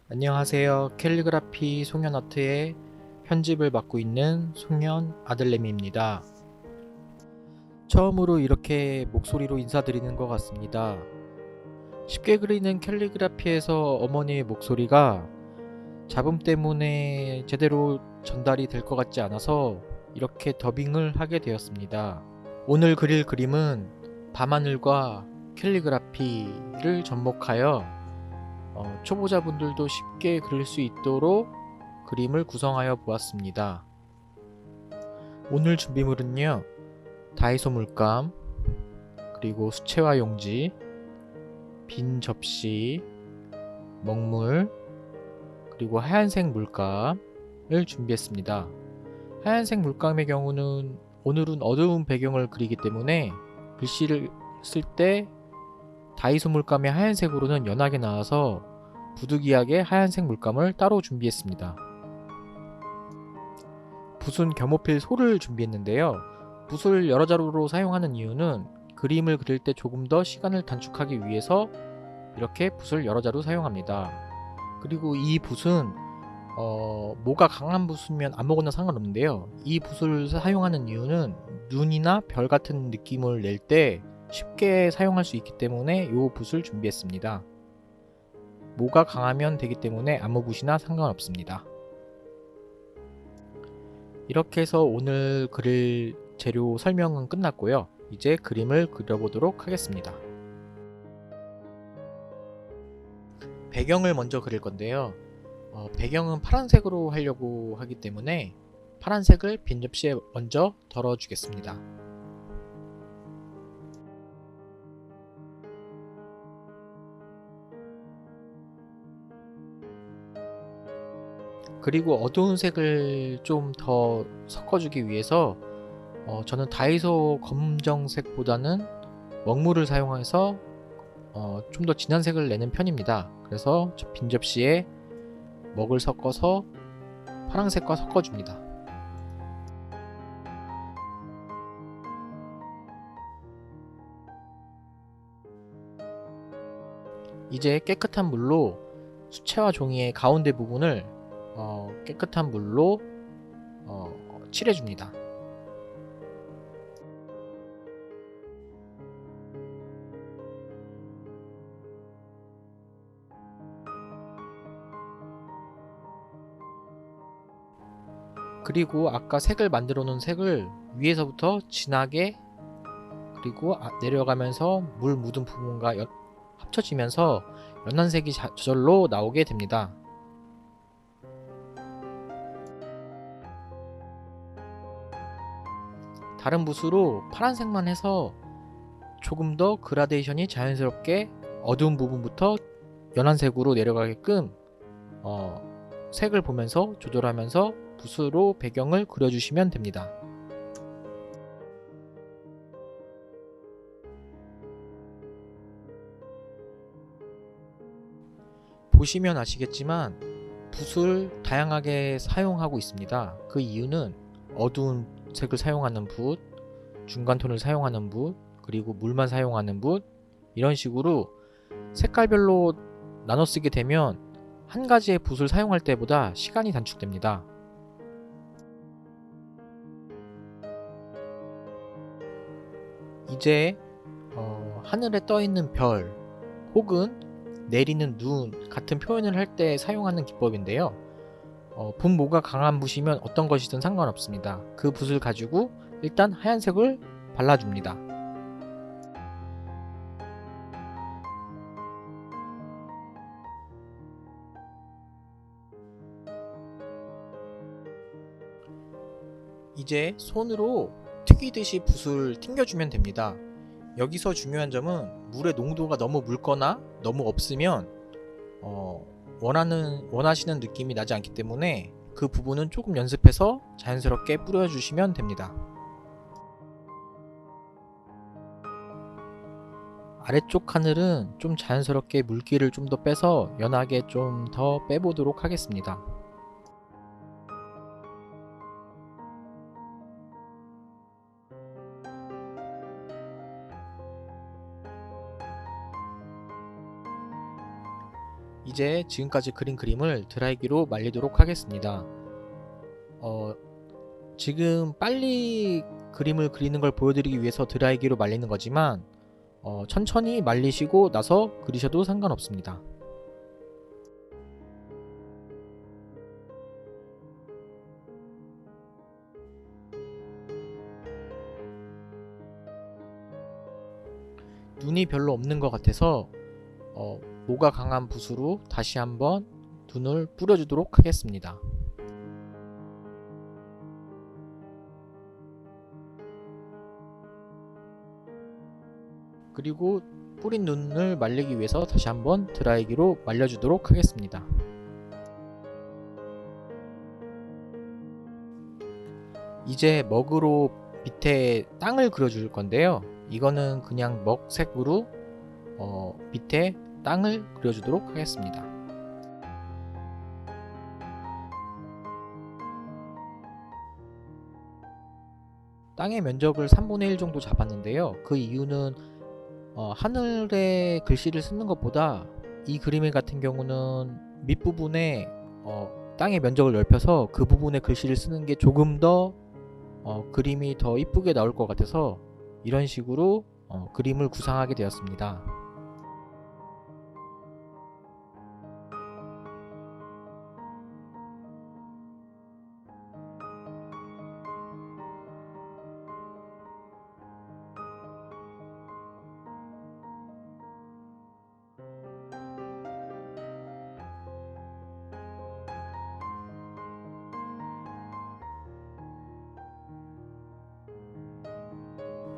안녕하세요. 캘리그라피 송현아트의 편집을 맡고 있는 송현 아들내미입니다. 처음으로 이렇게 목소리로 인사드리는 것 같습니다. 쉽게 그리는 캘리그라피에서 어머니의 목소리가 잡음 때문에 제대로 전달이 될 것 같지 않아서 이렇게 더빙을 하게 되었습니다. 오늘 그릴 그림은 밤하늘과 캘리그라피를 접목하여 초보자분들도 쉽게 그릴 수 있도록 그림을 구성하여 보았습니다. 오늘 준비물은요, 다이소 물감, 그리고 수채화 용지, 빈 접시, 먹물, 그리고 하얀색 물감을 준비했습니다. 하얀색 물감의 경우는 오늘은 어두운 배경을 그리기 때문에 글씨를 쓸 때 다이소 물감의 하얀색으로는 연하게 나와서 부득이하게 하얀색 물감을 따로 준비했습니다. 붓은 겸호필 소를 준비했는데요. 붓을 여러 자루로 사용하는 이유는 그림을 그릴 때 조금 더 시간을 단축하기 위해서 이렇게 붓을 여러 자루 사용합니다. 그리고 이 붓은 모가 강한 붓이면 아무거나 상관없는데요. 이 붓을 사용하는 이유는 눈이나 별 같은 느낌을 낼 때 쉽게 사용할 수 있기 때문에 이 붓을 준비했습니다. 모가 강하면 되기 때문에 아무 붓이나 상관없습니다. 이렇게 해서 오늘 그릴 재료 설명은 끝났고요. 이제 그림을 그려보도록 하겠습니다. 배경을 먼저 그릴 건데요. 배경은 파란색으로 하려고 하기 때문에 파란색을 빈 접시에 먼저 덜어주겠습니다. 그리고 어두운 색을 좀 더 섞어주기 위해서 저는 다이소 검정색보다는 먹물을 사용해서 좀 더 진한 색을 내는 편입니다. 그래서 빈 접시에 먹을 섞어서 파란색과 섞어줍니다. 이제 깨끗한 물로 수채화 종이의 가운데 부분을 깨끗한 물로 칠해줍니다. 그리고 아까 색을 만들어 놓은 색을 위에서부터 진하게 그리고 내려가면서 물 묻은 부분과 합쳐지면서 연한 색이 저절로 나오게 됩니다. 다른 붓으로 파란색만 해서 조금 더 그라데이션이 자연스럽게 어두운 부분부터 연한 색으로 내려가게끔 색을 보면서 조절하면서 붓으로 배경을 그려주시면 됩니다. 보시면 아시겠지만 붓을 다양하게 사용하고 있습니다. 그 이유는 어두운 색을 사용하는 붓, 중간 톤을 사용하는 붓, 그리고 물만 사용하는 붓, 이런 식으로 색깔별로 나눠 쓰게 되면 한 가지의 붓을 사용할 때보다 시간이 단축됩니다. 이제 하늘에 떠 있는 별 혹은 내리는 눈 같은 표현을 할 때 사용하는 기법인데요. 분모가 강한 붓이면 어떤 것이든 상관없습니다. 그 붓을 가지고 일단 하얀색을 발라줍니다. 이제 손으로 튀기듯이 붓을 튕겨주면 됩니다. 여기서 중요한 점은 물의 농도가 너무 묽거나 너무 없으면 원하시는 느낌이 나지 않기 때문에 그 부분은 조금 연습해서 자연스럽게 뿌려주시면 됩니다. 아래쪽 하늘은 좀 자연스럽게 물기를 좀 더 빼서 연하게 좀 더 빼보도록 하겠습니다. 이제 지금까지 그린 그림을 드라이기로 말리도록 하겠습니다. 지금 빨리 그림을 그리는 걸 보여드리기 위해서 드라이기로 말리는 거지만 천천히 말리시고 나서 그리셔도 상관없습니다. 눈이 별로 없는 것 같아서 모가 강한 붓으로 다시 한번 눈을 뿌려주도록 하겠습니다. 그리고 뿌린 눈을 말리기 위해서 다시 한번 드라이기로 말려주도록 하겠습니다. 이제 먹으로 밑에 땅을 그려줄 건데요. 이거는 그냥 먹색으로 밑에 땅을 그려주도록 하겠습니다. 땅의 면적을 3분의 1 정도 잡았는데요. 그 이유는 하늘에 글씨를 쓰는 것보다 이 그림 같은 경우는 밑부분에 땅의 면적을 넓혀서 그 부분에 글씨를 쓰는 게 조금 더 그림이 더 이쁘게 나올 것 같아서 이런 식으로 그림을 구상하게 되었습니다.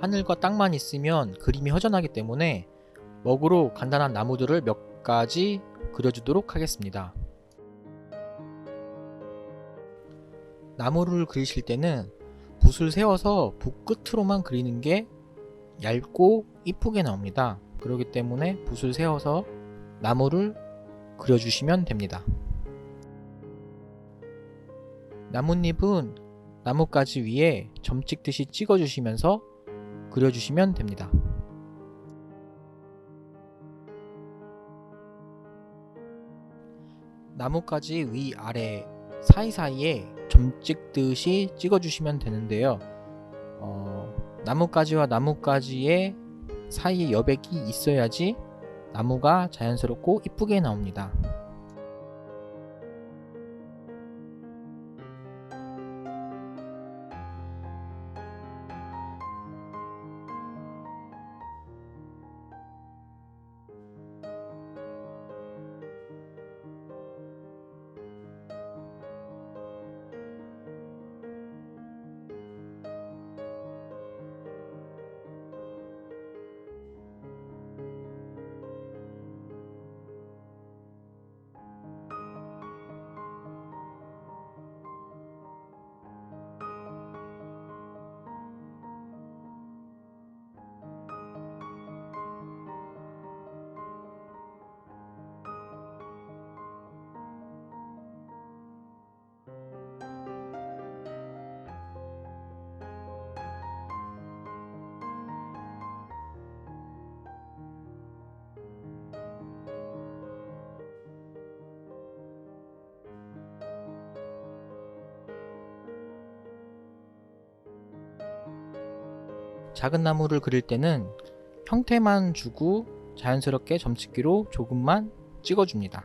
하늘과 땅만 있으면 그림이 허전하기 때문에 먹으로 간단한 나무들을 몇 가지 그려주도록 하겠습니다. 나무를 그리실 때는 붓을 세워서 붓 끝으로만 그리는 게 얇고 이쁘게 나옵니다. 그렇기 때문에 붓을 세워서 나무를 그려주시면 됩니다. 나뭇잎은 나뭇가지 위에 점 찍듯이 찍어주시면서 그려주시면 됩니다. 나뭇가지 위아래 사이사이에 점 찍듯이 찍어주시면 되는데요. 나뭇가지와 나뭇가지의 사이에 여백이 있어야지 나무가 자연스럽고 이쁘게 나옵니다. 작은 나무를 그릴 때는 형태만 주고 자연스럽게 점찍기로 조금만 찍어줍니다.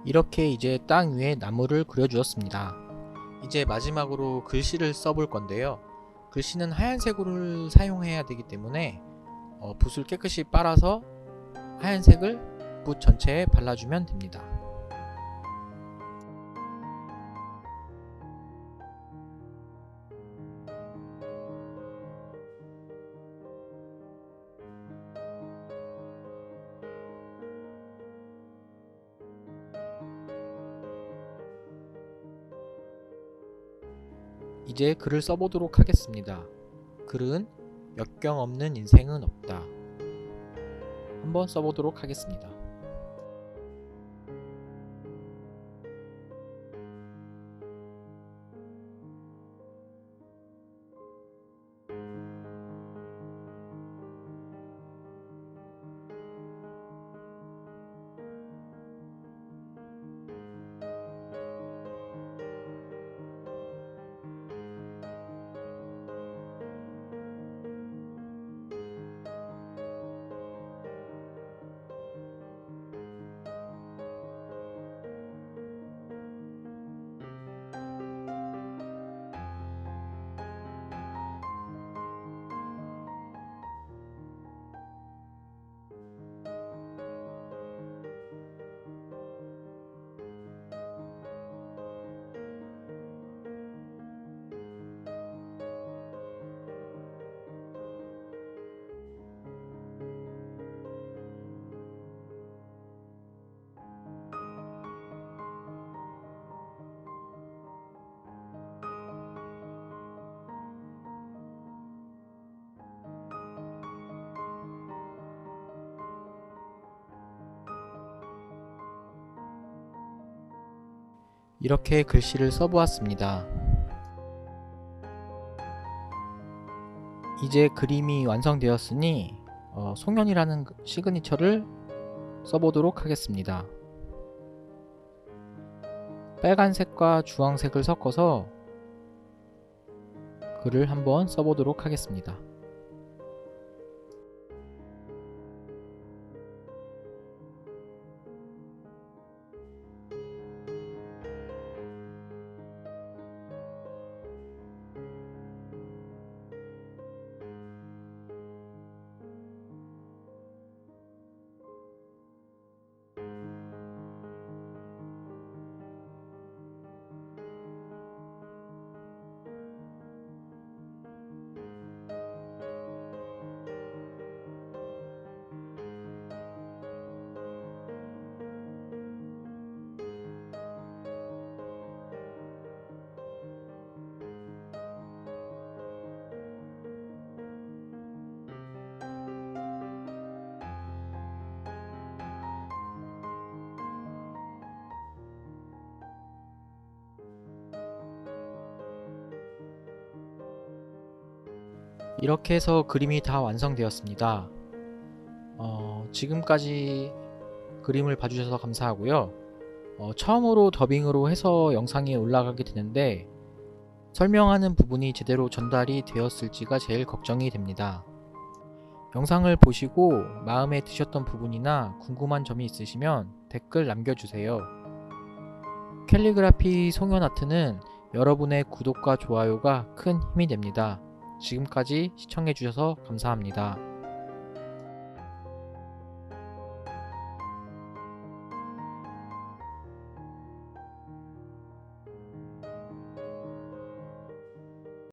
이렇게 이제 땅 위에 나무를 그려주었습니다. 이제 마지막으로 글씨를 써볼 건데요. 글씨는 하얀색을 사용해야 되기 때문에 붓을 깨끗이 빨아서 하얀색을 붓 전체에 발라주면 됩니다. 이제 글을 써보도록 하겠습니다. 글은 역경 없는 인생은 없다. 한번 써보도록 하겠습니다. 이렇게 글씨를 써보았습니다. 이제 그림이 완성되었으니 송현이라는 시그니처를 써보도록 하겠습니다. 빨간색과 주황색을 섞어서 글을 한번 써보도록 하겠습니다. 이렇게 해서 그림이 다 완성되었습니다. 지금까지 그림을 봐주셔서 감사하고요. 처음으로 더빙으로 해서 영상이 올라가게 되는데 설명하는 부분이 제대로 전달이 되었을지가 제일 걱정이 됩니다. 영상을 보시고 마음에 드셨던 부분이나 궁금한 점이 있으시면 댓글 남겨주세요. 캘리그라피 송현 아트는 여러분의 구독과 좋아요가 큰 힘이 됩니다. 지금까지 시청해주셔서 감사합니다.